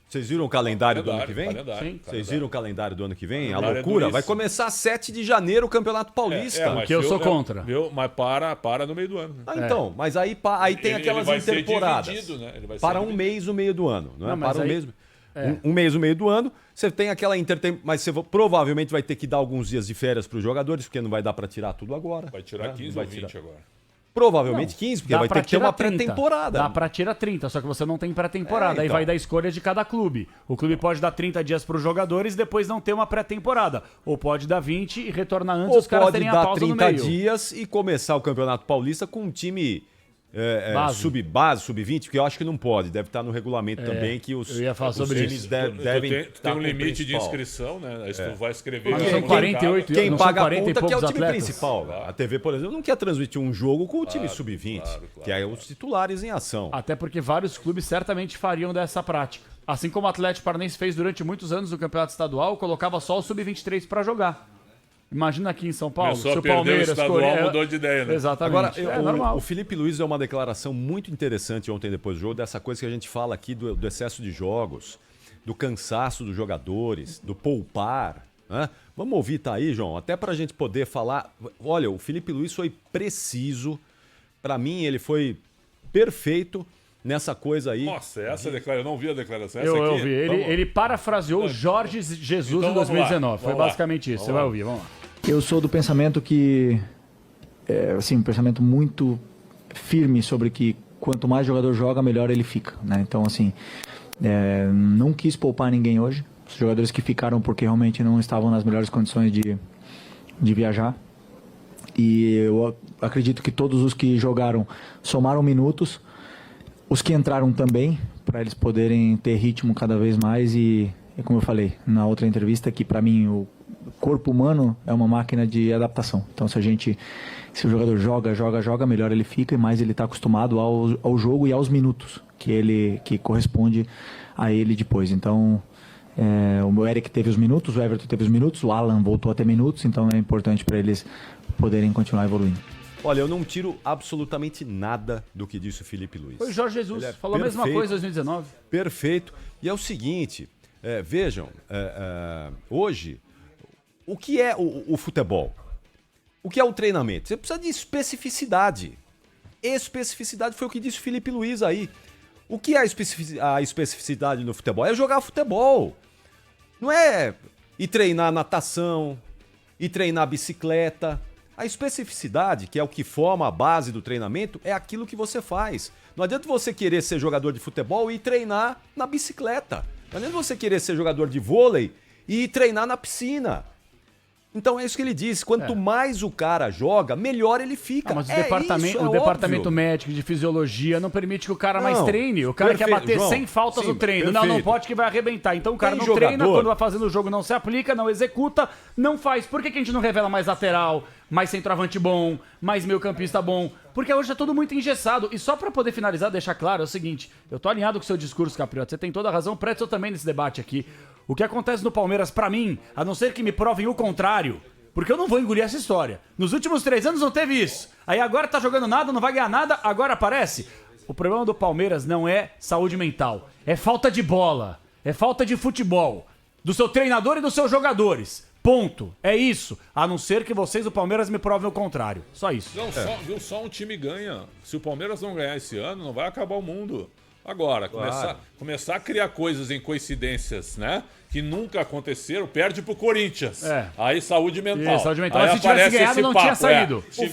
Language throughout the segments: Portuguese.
Vocês viram o calendário do ano que vem? Sim. Vocês viram o calendário do ano que vem? A loucura. Vai começar 7 de janeiro o Campeonato Paulista. Mas que eu sou contra. Mas para no meio do ano. Ah, então, mas aí tem aquelas intertemporadas. Ele vai ser dividido, né? Ele vai Para ser um mês no meio do ano, não é? Não, mas Para um aí- mês. Um mês no meio do ano, você tem aquela mas você provavelmente vai ter que dar alguns dias de férias para os jogadores, porque não vai dar para tirar tudo agora. Vai tirar 15 ou 20 agora. Provavelmente 15, porque Dá vai pra ter que ter uma tirar 30. pré-temporada. Dá pra tirar 30, só que você não tem pré-temporada. Aí então. vai dar escolha de cada clube. O clube pode dar 30 dias pros jogadores e depois não ter uma pré-temporada. Ou pode dar 20 e retornar antes Ou os caras pode terem a dar pausa no 30 meio. dias e começar o Campeonato Paulista com um time Base. sub-base, sub-20, porque eu acho que não pode. Deve estar no regulamento também que os eu ia falar os sobre times isso. devem Tem estar um com o limite de principal. inscrição, né? Aí tu vai escrever. Mas Quem são 48 Quem não são paga a 40 e conta que é o poucos time atletas. principal. A TV, por exemplo, não quer transmitir um jogo com o time sub-20, que é os titulares em ação. Até porque vários clubes certamente fariam dessa prática. Assim como o Atlético Paranaense fez durante muitos anos no Campeonato Estadual, colocava só o sub-23 pra jogar. Imagina aqui em São Paulo, Começou se a o perder Palmeiras... o estadual, mudou de ideia, né? Exatamente. Agora, é normal. o Felipe Luiz deu uma declaração muito interessante ontem depois do jogo, dessa coisa que a gente fala aqui do excesso de jogos, do cansaço dos jogadores, do poupar. Né? Vamos ouvir, tá aí, João? Até pra gente poder falar... Olha, o Felipe Luiz foi preciso. Pra mim, ele foi perfeito nessa coisa aí. Nossa, essa declaração, eu não vi a declaração. Eu vi. Ele parafraseou o Jorge Jesus Então em vamos 2019. lá, Foi vamos basicamente isso. Você vai ouvir, vamos lá. Eu sou do pensamento que, um pensamento muito firme sobre que quanto mais jogador joga, melhor ele fica, né? Então, assim, não quis poupar ninguém hoje. Os jogadores que ficaram porque realmente não estavam nas melhores condições de viajar. E eu acredito que todos os que jogaram somaram minutos. Os que entraram também, para eles poderem ter ritmo cada vez mais. E como eu falei na outra entrevista, que para mim o corpo humano é uma máquina de adaptação. Então, se o jogador joga, melhor ele fica e mais ele está acostumado ao jogo e aos minutos que corresponde a ele depois. Então, o Eric teve os minutos, o Everton teve os minutos, o Alan voltou a ter minutos, então é importante para eles poderem continuar evoluindo. Olha, eu não tiro absolutamente nada do que disse o Felipe Luiz. Foi o Jorge Jesus. Falou a mesma coisa em 2019. Perfeito. E é o seguinte, vejam, hoje, o que é o futebol? O que é o treinamento? Você precisa de especificidade. Especificidade foi o que disse o Felipe Luiz aí. O que é a especificidade no futebol? É jogar futebol. Não é ir treinar natação, ir treinar bicicleta. A especificidade, que é o que forma a base do treinamento, é aquilo que você faz. Não adianta você querer ser jogador de futebol e ir treinar na bicicleta. Não adianta você querer ser jogador de vôlei e ir treinar na piscina. Então é isso que ele disse, quanto mais o cara joga, melhor ele fica. Mas o departamento médico de fisiologia não permite que o cara mais treine. O cara quer bater João, 100 faltas no treino. perfeito. Não pode que vai arrebentar. Então o cara Tem não treina, jogador- quando vai fazendo o jogo não se aplica, não executa, não faz. Por que a gente não revela mais lateral, mais centroavante bom, mais meio campista bom? Porque hoje é tudo muito engessado. E só pra poder finalizar, deixar claro, é o seguinte, eu tô alinhado com o seu discurso, Capriota, você tem toda a razão, Pretzel também nesse debate aqui. O que acontece no Palmeiras, pra mim, a não ser que me provem o contrário, porque eu não vou engolir essa história. Nos últimos 3 anos não teve isso. Aí agora tá jogando nada, não vai ganhar nada, agora aparece. O problema do Palmeiras não é saúde mental, é falta de bola, é falta de futebol, do seu treinador e dos seus jogadores. Ponto. É isso. A não ser que vocês, o Palmeiras, me provem o contrário. Só isso. Não, só um time ganha. Se o Palmeiras não ganhar esse ano, não vai acabar o mundo. Agora, começar a criar coisas em coincidências, né? Que nunca aconteceram, perde pro Corinthians. Aí saúde mental. Saúde mental. Aí Mas se tivesse ganhado, não tinha saído. Se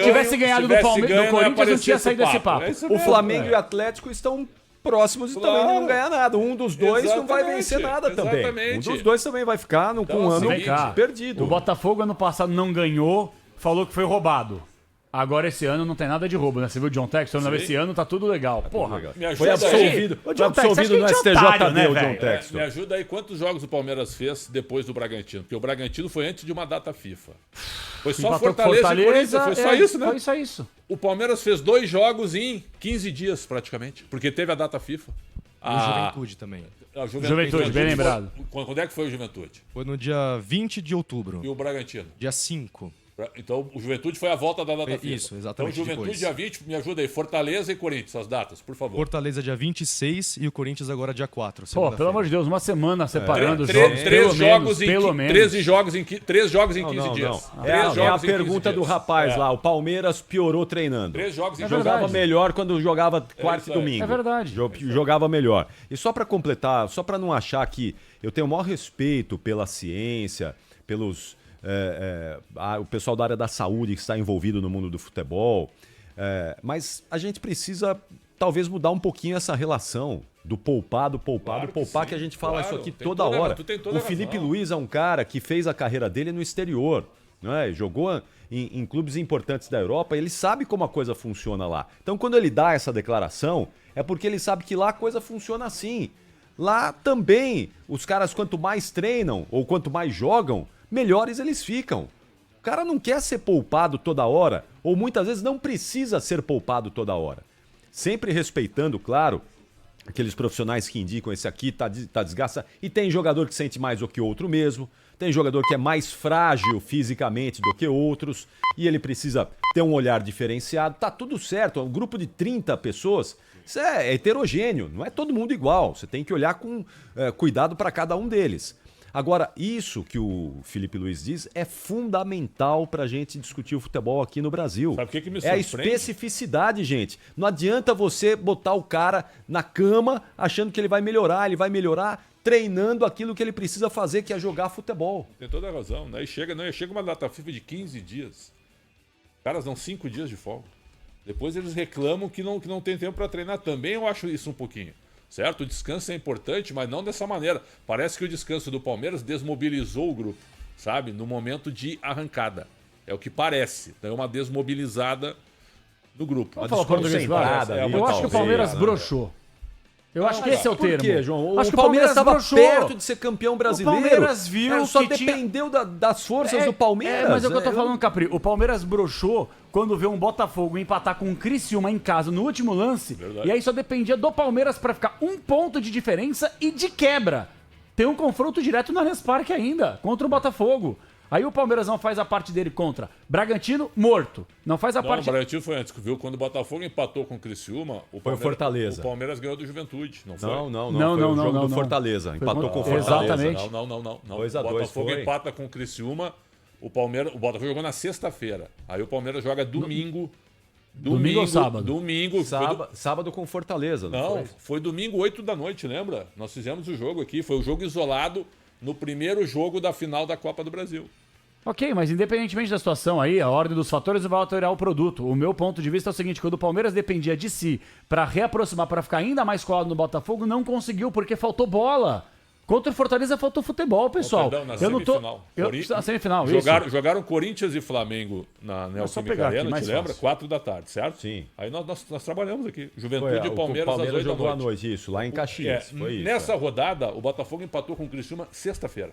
tivesse ganhado do Corinthians, não tinha saído desse papo. O Flamengo e o Atlético estão próximos e também não ganhar nada. Um dos dois não vai vencer nada também. Um dos dois também vai ficar com um ano perdido. O Botafogo ano passado não ganhou, falou que foi roubado. Agora esse ano não tem nada de roubo, né? Você viu o John Texton? Esse ano tá tudo legal. Porra. Foi absolvido no STJD o John Texton. Me ajuda aí, quantos jogos o Palmeiras fez depois do Bragantino? Porque o Bragantino foi antes de uma data FIFA. Foi só Fortaleza e Corinthians, foi só isso, né? Foi só isso. O Palmeiras fez 2 jogos em 15 dias, praticamente. Porque teve a data FIFA. O Juventude também. Juventude, bem lembrado. Quando é que foi o Juventude? Foi no dia 20 de outubro. E o Bragantino? Dia 5. Então, o Juventude foi a volta da data FIFA. Isso, exatamente, Então, Juventude depois. dia 20, me ajuda aí. Fortaleza e Corinthians, as datas, por favor. Fortaleza dia 26 e o Corinthians agora dia 4. Pô, segunda-feira. pelo amor de Deus, uma semana separando os Três jogos. Pelo menos, pelo menos. 13 jogos em 15 dias. Não. É a 3 jogos em 15 pergunta do dias. rapaz lá. O Palmeiras piorou treinando. 3 jogos em É 15 verdade. Jogava melhor quando jogava quarta isso e aí. domingo. É verdade. Jogava melhor. E só pra completar, só pra não achar que eu tenho o maior respeito pela ciência, pelos o pessoal da área da saúde que está envolvido no mundo do futebol, mas a gente precisa talvez mudar um pouquinho essa relação do poupar, Claro que poupar, sim, que a gente fala claro. isso aqui Tem toda toda- hora. tu tem toda O a Felipe razão. Luiz é um cara que fez a carreira dele no exterior, né? Jogou em clubes importantes da Europa, ele sabe como a coisa funciona lá. Então, quando ele dá essa declaração, é porque ele sabe que lá a coisa funciona assim. Lá também, os caras quanto mais treinam ou quanto mais jogam, melhores eles ficam. O cara não quer ser poupado toda hora, ou muitas vezes não precisa ser poupado toda hora. Sempre respeitando, claro, aqueles profissionais que indicam esse aqui tá desgastado. E tem jogador que sente mais do que outro mesmo. Tem jogador que é mais frágil fisicamente do que outros. E ele precisa ter um olhar diferenciado. Tá tudo certo. É um grupo de 30 pessoas. Isso é heterogêneo. Não é todo mundo igual. Você tem que olhar com cuidado para cada um deles. Agora, isso que o Felipe Luiz diz é fundamental para a gente discutir o futebol aqui no Brasil. Sabe o que me É a surpreende? especificidade, gente. Não adianta você botar o cara na cama achando que ele vai melhorar treinando aquilo que ele precisa fazer, que é jogar futebol. Tem toda a razão. Daí chega uma data FIFA de 15 dias. Os caras dão 5 dias de folga. Depois eles reclamam que não tem tempo para treinar. Também eu acho isso um pouquinho. Certo? O descanso é importante, mas não dessa maneira. Parece que o descanso do Palmeiras desmobilizou o grupo, sabe? No momento de arrancada. É o que parece. Então é uma desmobilizada do grupo. Vamos falar português, vai. desconcentrada ali, Eu acho que o Palmeiras talvez, broxou. Eu acho que esse é o Por termo. quê, João? Acho O que Palmeiras estava broxou. perto de ser campeão brasileiro. O Palmeiras viu Só que tinha- dependeu das forças do Palmeiras. Mas é o que eu tô falando, Capri. O Palmeiras broxou quando vê um Botafogo empatar com um Criciúma em casa no último lance. Verdade. E aí só dependia do Palmeiras pra ficar 1 ponto de diferença e de quebra. Tem um confronto direto no Allianz Parque ainda, contra o Botafogo. Aí o Palmeiras não faz a parte dele contra Bragantino, morto. Não faz a Não, parte... o Bragantino foi antes, viu? Quando o Botafogo empatou com o Criciúma, Foi o Fortaleza. O Palmeiras ganhou do Juventude, não foi? Não, Não, foi o não, jogo não, do não. Fortaleza. Foi Empatou contra- com o Fortaleza. Exatamente. Não. 2 a 2 O Botafogo foi. empata com o Criciúma, o Botafogo jogou na sexta-feira. Aí o Palmeiras joga domingo. Domingo ou sábado? Domingo. Sábado com Fortaleza. Não, foi? foi domingo 8 da noite, lembra? Nós fizemos o jogo aqui, foi o jogo isolado no primeiro jogo da final da Copa do Brasil. Ok, mas independentemente da situação aí, a ordem dos fatores vai alterar o produto. O meu ponto de vista é o seguinte, quando o Palmeiras dependia de si pra reaproximar, pra ficar ainda mais colado no Botafogo, não conseguiu porque faltou bola. Contra o Fortaleza faltou futebol, pessoal. Perdão, na eu não tô... semifinal. Na semifinal, isso. Jogaram Corinthians e Flamengo na só Neoquímica pegar aqui, Arena, mais te lembra? fácil. 4 da tarde, certo? Sim. Aí nós trabalhamos aqui. Juventude Foi, e Palmeiras, o Palmeiras às 8 jogou da à noite. noite, isso, lá em Caxias. Foi isso. Nessa rodada, o Botafogo empatou com o Criciúma sexta-feira.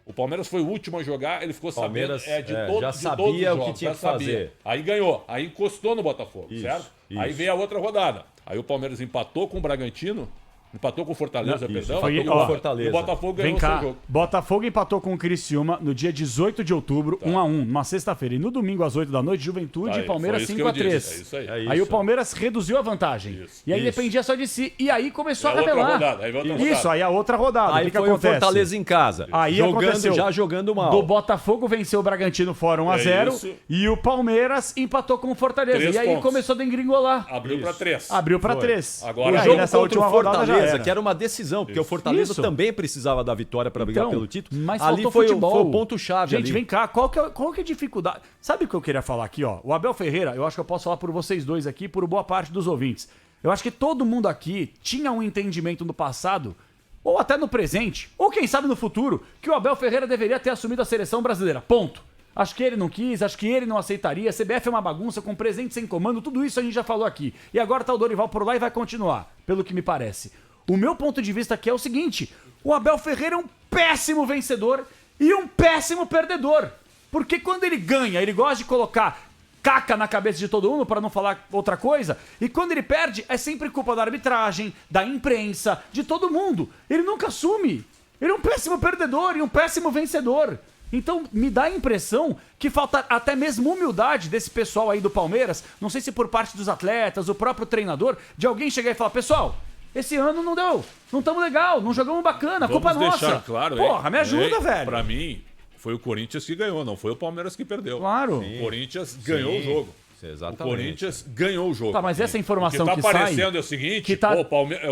O Palmeiras foi o último a jogar, ele ficou Palmeiras, sabendo já de sabia todos os o que jogos, tinha já que sabia. fazer. Aí ganhou, aí encostou no Botafogo, Isso, certo? isso. Aí veio a outra rodada. Aí o Palmeiras empatou com o Bragantino, empatou com o Fortaleza, Não, isso, perdão. foi- empatou ó, com o Fortaleza. E o Botafogo Vem ganhou o seu cá, jogo. Botafogo empatou com o Criciúma no dia 18 de outubro, 1-1, numa sexta-feira. E no domingo, às 8 da noite, Juventude Aí, e Palmeiras foi isso que eu 5-3. disse, é isso aí. É Aí o isso. Palmeiras reduziu a vantagem. Isso. E aí Isso. dependia só de si. E aí começou É a outra revelar. rodada, aí vai outra Isso, rodada. aí a outra rodada. Aí o que foi que o acontece? Fortaleza em casa. Aí aconteceu. Já jogando mal. Do Botafogo venceu o Bragantino fora 1-0 isso. e o Palmeiras empatou com o Fortaleza. 3 e aí pontos. começou a dengringolar. Abriu para 3. Abriu pra Foi. 3. Agora, e o aí jogo nessa contra última o rodada já Fortaleza, era. que era uma decisão, porque o Fortaleza Isso. também precisava da vitória para brigar Então, pelo título. Mas Ali faltou foi, futebol. foi o ponto-chave. Gente, ali. vem cá, qual que é a dificuldade? Sabe o que eu queria falar aqui, ó? O Abel Ferreira, eu acho que eu posso falar por vocês dois aqui, por boa parte dos ouvintes. Eu acho que todo mundo aqui tinha um entendimento no passado, ou até no presente, ou quem sabe no futuro, que o Abel Ferreira deveria ter assumido a seleção brasileira. Ponto. Acho que ele não quis, acho que ele não aceitaria. A CBF é uma bagunça, com presente sem comando, tudo isso a gente já falou aqui. E agora tá o Dorival por lá e vai continuar, pelo que me parece. O meu ponto de vista aqui é o seguinte: o Abel Ferreira é um péssimo vencedor e um péssimo perdedor. Porque quando ele ganha, ele gosta de colocar caca na cabeça de todo mundo, para não falar outra coisa. E quando ele perde, é sempre culpa da arbitragem, da imprensa, de todo mundo. Ele nunca assume. Ele é um péssimo perdedor e um péssimo vencedor. Então, me dá a impressão que falta até mesmo humildade desse pessoal aí do Palmeiras, não sei se por parte dos atletas, o próprio treinador, de alguém chegar e falar, pessoal, esse ano não deu, não estamos legal, não jogamos bacana, a culpa é nossa. Deixar claro, porra, me ajuda, velho. Pra mim, foi o Corinthians que ganhou, não foi o Palmeiras que perdeu. Claro. O Corinthians ganhou o jogo. Exatamente. O Corinthians ganhou o jogo. Tá, mas essa informação o que que tá sai... aparecendo é o seguinte, que tá...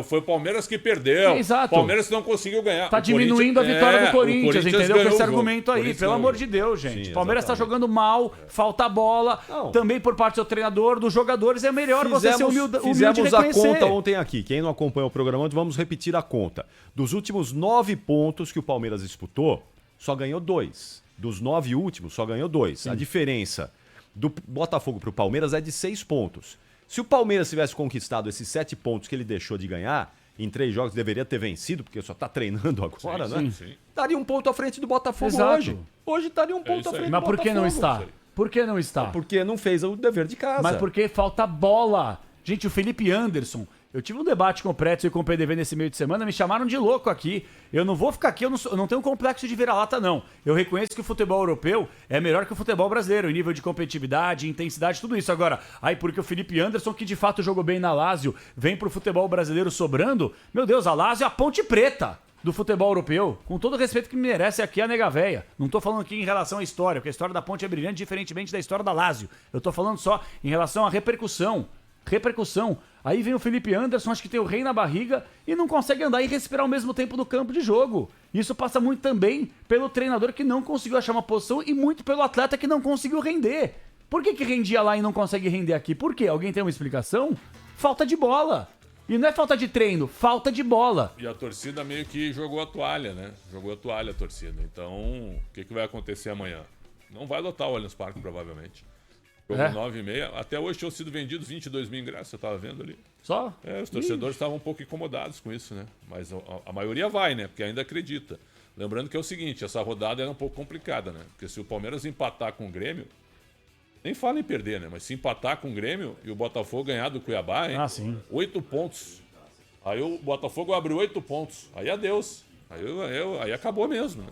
foi o Palmeiras que perdeu. Exato. O Palmeiras não conseguiu ganhar. Tá diminuindo a vitória do Corinthians, entendeu? Com esse argumento aí, pelo amor de Deus, gente. Sim, o Palmeiras tá exatamente. jogando mal, falta bola, Não. também por parte do treinador, dos jogadores, é melhor você ser humilde e Fizemos a reconhecer. conta ontem aqui. Quem não acompanha o programa, vamos repetir a conta. Dos últimos 9 pontos que o Palmeiras disputou, só ganhou 2. Dos 9 últimos, só ganhou 2. A diferença do Botafogo pro Palmeiras é de 6 pontos. Se o Palmeiras tivesse conquistado esses 7 pontos que ele deixou de ganhar, em 3 jogos deveria ter vencido, porque só tá treinando agora, né? Sim. Estaria um ponto à frente do Botafogo Exato. hoje. Hoje estaria um ponto isso à aí. frente Mas do por que não Botafogo. está? Por que não está? Porque não fez o dever de casa. Mas porque falta bola. Gente, o Felipe Anderson, eu tive um debate com o Pretzel e com o PDV nesse meio de semana, me chamaram de louco aqui. Eu não vou ficar aqui, eu não tenho um complexo de vira-lata, não. Eu reconheço que o futebol europeu é melhor que o futebol brasileiro, em nível de competitividade, intensidade, tudo isso. Agora, aí porque o Felipe Anderson, que de fato jogou bem na Lazio, vem pro futebol brasileiro sobrando, meu Deus, a Lazio é a ponte preta do futebol europeu, com todo o respeito que me merece aqui a nega véia. Não tô falando aqui em relação à história, porque a história da ponte é brilhante, diferentemente da história da Lazio. Eu tô falando só em relação à repercussão. Aí vem o Felipe Anderson, acho que tem o rei na barriga e não consegue andar e respirar ao mesmo tempo no campo de jogo. Isso passa muito também pelo treinador que não conseguiu achar uma posição e muito pelo atleta que não conseguiu render. Por que rendia lá e não consegue render aqui? Por quê? Alguém tem uma explicação? Falta de bola. E não é falta de treino, falta de bola. E a torcida meio que jogou a toalha, né? Jogou a toalha a torcida. Então, o que vai acontecer amanhã? Não vai lotar o Allianz Parque, provavelmente. Jogo 9h30. Até hoje tinham sido vendidos 22 mil ingressos, você tava vendo ali. Só? Os torcedores estavam um pouco incomodados com isso, né? Mas a maioria vai, né? Porque ainda acredita. Lembrando que é o seguinte, essa rodada era um pouco complicada, né? Porque se o Palmeiras empatar com o Grêmio, nem fala em perder, né? Mas se empatar com o Grêmio e o Botafogo ganhar do Cuiabá, hein? Ah, sim. 8 pontos. Aí o Botafogo abre 8 pontos. Aí adeus. Aí acabou mesmo, né?